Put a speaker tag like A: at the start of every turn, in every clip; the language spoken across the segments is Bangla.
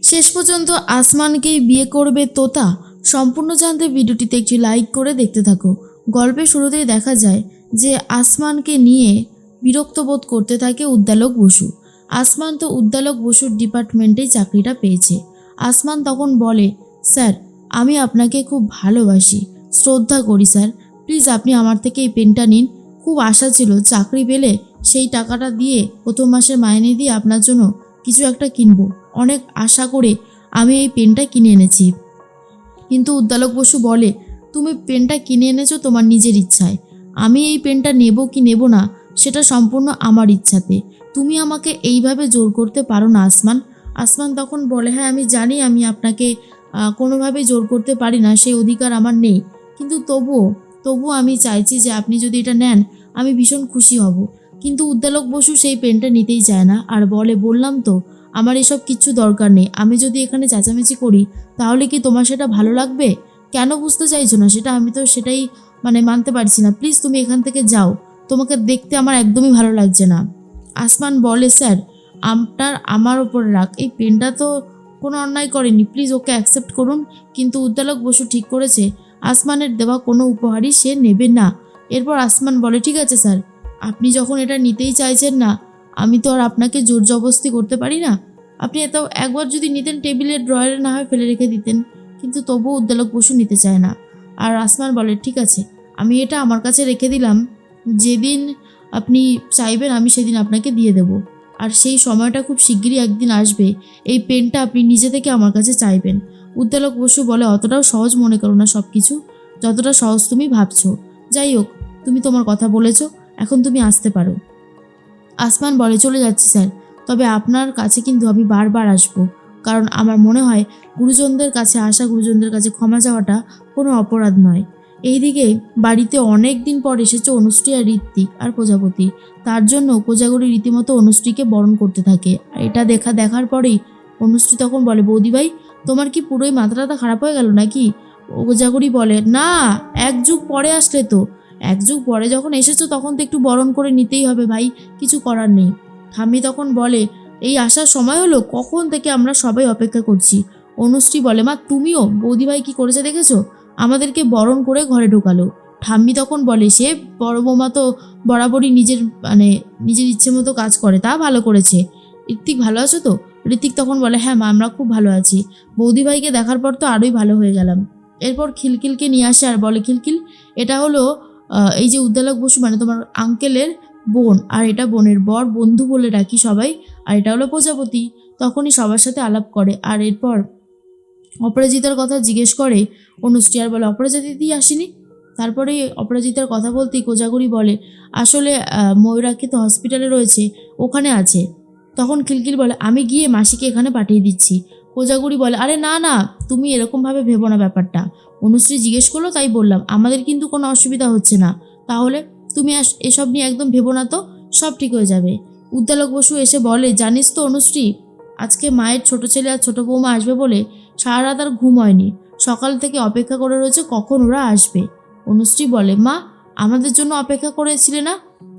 A: শেষ পর্যন্ত আসমানকেই বিয়ে করবে তোতা। সম্পূর্ণ জানতে ভিডিওটিতে একটি লাইক করে দেখতে থাকো। গল্পের শুরুতেই দেখা যায় যে আসমানকে নিয়ে বিরক্ত বোধ করতে থাকে উদ্দালক বসু। আসমান তো উদ্দালক বসুর ডিপার্টমেন্টেই চাকরিটা পেয়েছে। আসমান তখন বলে, স্যার আমি আপনাকে খুব ভালোবাসি, শ্রদ্ধা করি স্যার, প্লিজ আপনি আমার থেকে এই পেনটা নিন। খুব আশা ছিল চাকরি পেলে সেই টাকাটা দিয়ে প্রথম মাসের মাইনে দিয়ে আপনার জন্য কিছু একটা কিনবো। অনেক আশা করে আমি এই পেনটা কিনে এনেছি। কিন্তু উদ্দালক বসু বলে, তুমি পেনটা কিনে এনেছো তোমার নিজের ইচ্ছায়, আমি এই পেনটা নেব কি নেব না সেটা সম্পূর্ণ আমার ইচ্ছাতে। তুমি আমাকে এইভাবে জোর করতে পারো না আসমান। আসমান তখন বলে, হ্যাঁ আমি জানি আমি আপনাকে কোনোভাবেই জোর করতে পারি না, সেই অধিকার আমার নেই, কিন্তু তবুও আমি চাইছি যে আপনি যদি এটা নেন আমি ভীষণ খুশি হব। কিন্তু উদ্দালক বসু সেই পেনটা নিতেই চায় না আর বলে, বললাম তো আমার এসব কিচ্ছু দরকার নেই, আমি যদি এখানে চেঁচামেচি করি তাহলে কি তোমার সেটা ভালো লাগবে? কেন বুঝতে চাইছো না সেটা? আমি তো সেটাই মানতে পারছি না। প্লিজ তুমি এখান থেকে যাও, তোমাকে দেখতে আমার একদমই ভালো লাগছে না। আসমান বলে, স্যার আমার ওপরে রাগ, এই পেনটা তো কোনো অন্যায় করেনি, প্লিজ ওকে অ্যাকসেপ্ট করুন। কিন্তু উদ্দালক বসু ঠিক করেছে আসমানের দেওয়া কোনো উপহারই সে নেবে না। এরপর আসমান বলে, ঠিক আছে স্যার, আপনি যখন এটা নিতেই চাইছেন না আমি তো আর আপনাকে জোর জবরদস্তি করতে পারি না। আপনি এত একবার যদি নিতেন টেবিলের ড্রয়ারে না হয় ফেলে রেখে দিতেন। কিন্তু তবুও উদ্দালক বসু নিতে চায় না। আর আসমান বলে, ঠিক আছে আমি এটা আমার কাছে রেখে দিলাম, যেদিন আপনি চাইবেন আমি সেদিন আপনাকে দিয়ে দেব। আর সেই সময়টা খুব শিগগিরই একদিন আসবে, এই পেনটা আপনি নিজে থেকে আমার কাছে চাইবেন। উদ্দালক বসু বলে, অতটাও সহজ মনে করো না সব কিছু, যতটা সহজ তুমি ভাবছো। যাই হোক, তুমি তোমার কথা বলেছো, এখন তুমি আসতে পারো। আসমান বলে, চলে যাচ্ছি স্যার, তবে আপনার কাছে কিন্তু আমি বারবার আসবো, কারণ আমার মনে হয় গুরুজনদের কাছে আসা, গুরুজনদের কাছে ক্ষমা চাওয়াটা কোনো অপরাধ নয়। এইদিকে বাড়িতে অনেক দিন পর এসেছে অনুশ্রী আর ঋত্বিক আর প্রজাপতি। তার জন্য কোজাগরী রীতিমতো অনুশ্রীকে বরণ করতে থাকে। আর এটা দেখার পরেই অনুশ্রী তখন বলে, বৌদি ভাই তোমার কি পুরোই মাথাটা খারাপ হয়ে গেল নাকি? কোজাগরী বলে, না, এক যুগ পরে আসলে তো, এক যুগ পরে যখন এসেছো তখন তো একটু বরণ করে নিতেই হবে ভাই, কিছু করার নেই। ঠাম্মি তখন বলে, এই আসার সময় হলো, কখন থেকে আমরা সবাই অপেক্ষা করছি। অনুশ্রী বলে, মা তুমিও, বৌদিভাই কি করেছে দেখেছো, আমাদেরকে বরণ করে ঘরে ঢোকালো। ঠাম্মি তখন বলে, সে বড় বৌমা তো বরাবরই নিজের ইচ্ছে মতো কাজ করে, তা ভালো করেছে। ঋত্বিক ভালো আছো তো? ঋত্বিক তখন বলে, হ্যাঁ মা আমরা খুব ভালো আছি, বৌদিভাইকে দেখার পর তো আরোই ভালো হয়ে গেলাম। এরপর খিলখিলকে নিয়ে আসে আর বলে, খিলখিল এটা হলো এই যে উদ্দালক বসু তোমার আঙ্কেলের বোন, আর এটা বোনের বর, বন্ধু বলে ডাকি সবাই। আর এটা হলো প্রজাপতি। তখনই সবার সাথে আলাপ করে আর এরপর অপরাজিতার কথা জিজ্ঞেস করে অনুশ্রী আর বলে, অপরাজিতা দিদি আসেনি? তারপরে অপরাজিতার কথা বলতেই কোজাগরী বলে, আসলে ময়ূরাক্ষী তো হসপিটালে রয়েছে, ওখানে আছে। তখন খিলখিল বলে, আমি গিয়ে মাসিকে এখানে পাঠিয়ে দিচ্ছি। কোজাগরী বলে, আরে না না, তুমি এরকমভাবে ভেবো না ব্যাপারটা, অনুশ্রী জিজ্ঞেস করলো তাই বললাম, আমাদের কিন্তু কোনো অসুবিধা হচ্ছে না। তাহলে তুমি এসব নিয়ে একদম ভেবো না তো, সব ঠিক হয়ে যাবে। উদ্দালক বসু এসে বলে, জানিস তো অনুশ্রী, আজকে মায়ের ছোট ছেলে আর ছোট বৌমা আসবে বলে সারা রাত আর ঘুম হয়নি, সকাল থেকে অপেক্ষা করে রয়েছে কখন ওরা আসবে। অনুশ্রী বলে, মা আমাদের জন্য অপেক্ষা করেছিলে না?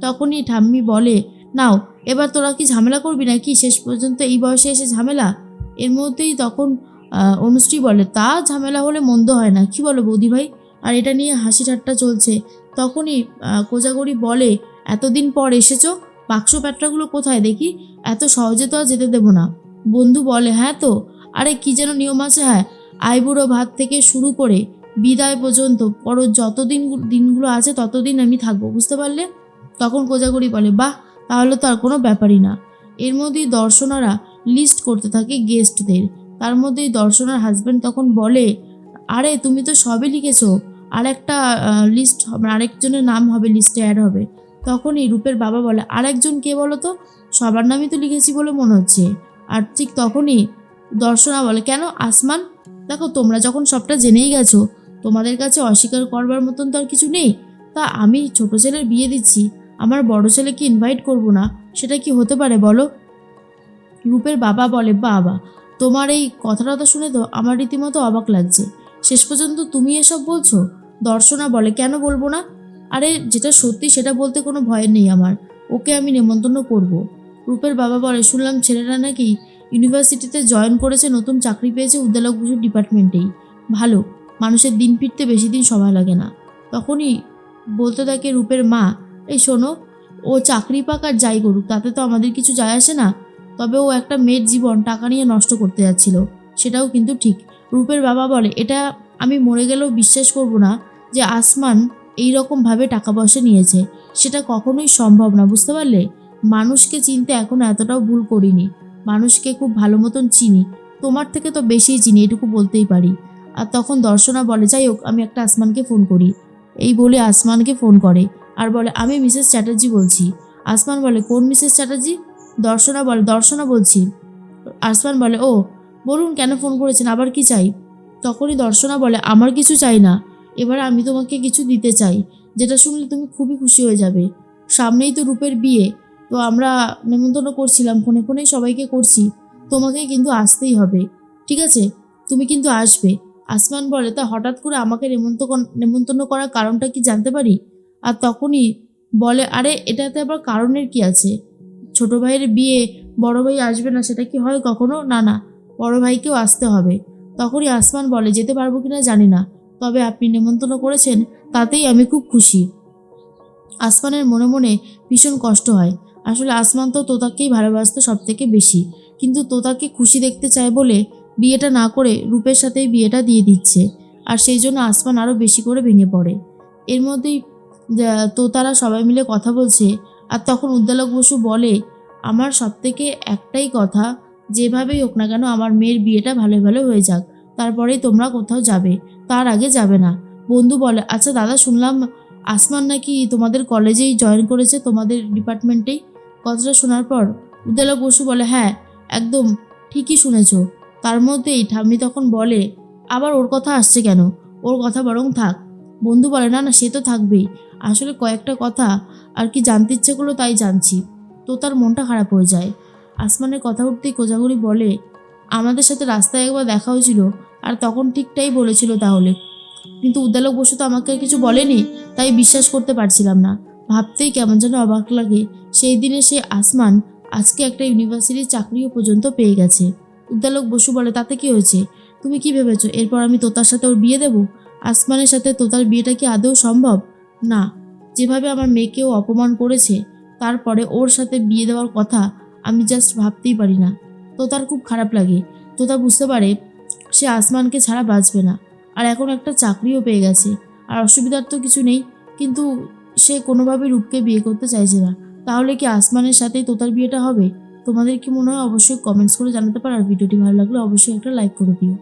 A: তখনই ঠাম্মি বলে, নাও এবার তোরা কি ঝামেলা করবি নাকি, শেষ পর্যন্ত এই বয়সে এসে ঝামেলা। এর মধ্যেই তখন অনুশ্রী বলে, তা ঝামেলা হলে মন্দ হয় না, কি বলো বৌদি ভাই? আর এটা নিয়ে হাসি ঠাট্টা চলছে। তখনই কোজাগরী বলে, এতদিন পর এসেছো, বাক্স প্যাটরাগুলো কোথায় দেখি, এত সহজে তো আর যেতে দেবো না। বন্ধু বলে, হ্যাঁ তো, আরে কি যেন নিয়ম আছে, হ্যাঁ আইবুড়ো ভাত থেকে শুরু করে বিদায় পর্যন্ত পর দিনগুলো আছে ততদিন আমি থাকবো, বুঝতে পারলে? তখন কোজাগরী বলে, বাহ, তাহলে তো আর কোনো ব্যাপারই না। এর মধ্যেই দর্শনারা লিস্ট করতে থাকে গেস্টদের। তার মধ্যেই দর্শনার হাজব্যান্ড তখন বলে, আরে তুমি তো সবই লিখেছো, আর একটা লিস্ট হবে, আরেকজনের নাম হবে লিস্টে অ্যাড হবে। তখনই রূপের বাবা বলে, আরেকজন কে বলো তো? সবার নামই তো লিখেছি বলে মনে হচ্ছে। আর ঠিক তখনই দর্শনা বলে, কেন আসমান? দেখো তোমরা যখন সবটা জেনেই গেছো, তোমাদের কাছে অস্বীকার করবার মতন তো আর কিছু নেই। তা আমি ছোট ছেলের বিয়ে দিচ্ছি, আমার বড় ছেলেকে ইনভাইট করব না, সেটা কি হতে পারে বলো? রূপের বাবা বলে, বাবা তোমার এই কথাটা শুনে তো আমার রীতিমতো অবাক লাগছে, শেষ পর্যন্ত তুমি এসব বলছো? দর্শনা বলে, কেন বলবো না? আরে যেটা সত্যি সেটা বলতে কোনো ভয় নেই আমার, ওকে আমি নেমন্তন্ন করব। রূপের বাবা বলে, শুনলাম ছেলেরা নাকি ইউনিভার্সিটিতে জয়েন করেছে, নতুন চাকরি পেয়েছে উদ্দালক বসুর ডিপার্টমেন্টেই। ভালো, মানুষের দিন ফিরতে বেশি দিন সময় লাগে না। তখনই বলতে থাকে রূপের মা, এই শোনো, ও চাকরি পাক আর যাই করুক তাতে তো আমাদের কিছু যায় আসে না, তবে ও একটা মেয়ের জীবন টাকা নিয়ে নষ্ট করতে যাচ্ছিল, সেটাও কিন্তু ঠিক। রূপের বাবা বলে, এটা আমি মরে গেলেও বিশ্বাস করব না যে আসমান এই রকমভাবে টাকা পয়সা নিয়েছে, সেটা কখনোই সম্ভব না, বুঝতে পারলে? মানুষকে চিনতে এখনো এতটাও ভুল করিনি, মানুষকে খুব ভালো মতন চিনি, তোমার থেকে তো বেশিই চিনি, এটুকু বলতেই পারি। আর তখন দর্শনা বলে, যাই হোক আমি একটা আসমানকে ফোন করি। এই বলে আসমানকে ফোন করে আর বলে, আমি মিসেস চ্যাটার্জি বলছি। আসমান বলে, কোন মিসেস চ্যাটার্জি? দর্শনা বলে, দর্শনা বলছি। আসমান বলে, ও বলুন, কেন ফোন করেছেন, আবার কি চাই? তখনই দর্শনা বলে, আমার কিছু চাই না, এবার আমি তোমাকে কিছু দিতে চাই, যেটা শুনলে তুমি খুবই খুশি হয়ে যাবে। সামনেই তো রূপের বিয়ে, তো আমরা নেমন্তন্ন করছিলাম, ফোনে ফোনেই সবাইকে করছি, তোমাকে কিন্তু আসতেই হবে, ঠিক আছে? তুমি কিন্তু আসবে। আসমান বলে, তা হঠাৎ করে আমাকে নেমন্তন্ন করার কারণটা কি জানতে পারি? আর তখনই বলে, আরে এটাতে আবার কারণের কি আছে? ছোট ভাইয়ের বিয়ে, বড় ভাই আসবে না সেটা কি হয় কখনো? না না, বড় ভাইকেও আসতে হবে। তখনই আসমান বলে, যেতে পারবো কিনা জানি না, তবে আপনি নেমন্তন্ন করেছেন তাতেই আমি খুব খুশি। আসমানের মনে মনে ভীষণ কষ্ট হয়। আসলে আসমান তো তোতাকেই ভালোবাসতো সব থেকে বেশি, কিন্তু তোতাকে খুশি দেখতে চায় বলে বিয়েটা না করে রূপের সাথেই বিয়েটা দিয়ে দিচ্ছে, আর সেই জন্য আসমান আরও বেশি করে ভেঙে পড়ে। এর মধ্যেই তোতারা সবাই মিলে কথা বলছে, আর তখন উদ্দালক বসু বলে, আমার সব থেকে একটাই কথা, যেভাবেই হোক না কেন আমার মেয়ের বিয়েটা ভালো ভালো হয়ে যাক, তারপরেই তোমরা কোথাও যাবে, তার আগে যাবে না। বন্ধু বলে, আচ্ছা দাদা, শুনলাম আসমান নাকি তোমাদের কলেজেই জয়েন করেছে, তোমাদের ডিপার্টমেন্টেই। কথাটা শোনার পর উদ্দালক বসু বলে, হ্যাঁ একদম ঠিকই শুনেছ। তার মধ্যেই ঠাম্মি তখন বলে, আবার ওর কথা আসছে কেন, ওর কথা বরং থাক। বন্ধু বলে, না না, সে তো থাকবেই, আসলে কয়েকটা কথা আর কি জানতে ইচ্ছে করলো তাই জানছি। তো তার মনটা খারাপ হয়ে যায়। আসমানের কথা উঠতেই কোজাগরি বলে, আমাদের সাথে রাস্তায় একবার দেখা হয়েছিল, আর তখন ঠিকটাই বলেছিল তাহলে, কিন্তু উদ্দালক বসু তো আমাকে আর কিছু বলেনি, তাই বিশ্বাস করতে পারছিলাম না। ভাবতেই কেমন যেন অবাক লাগে, সেই দিনে সে আসমান আজকে একটা ইউনিভার্সিটির চাকরিও পর্যন্ত পেয়ে গেছে। উদ্দালক বসু বলে, তাতে কি হয়েছে? তুমি কি ভেবেছো এরপর আমি তোতার সাথে ওর বিয়ে দেবো? আসমানের সাথে তোতার বিয়েটা কি আদৌ সম্ভব? না। যেভাবে আমার মেয়েকেও অপমান করেছে, তারপরে ওর সাথে বিয়ে দেওয়ার কথা আমি জাস্ট ভাবতেই পারি না। তোতার খুব খারাপ লাগে। তোতা বুঝতে পারে সে আসমানকে ছাড়া বাঁচবে না, আর এখন একটা চাকরিও পেয়ে গেছে, আর অসুবিধার তো কিছু নেই, কিন্তু সে কোনোভাবেই রূপকে বিয়ে করতে চাইছে না। তাহলে কি আসমানের সাথেই তোতার বিয়েটা হবে? তোমাদের কি মনে হয় অবশ্যই কমেন্টস করে জানাতে পারো, আর ভিডিওটি ভালো লাগলে অবশ্যই একটা লাইক করে দিও।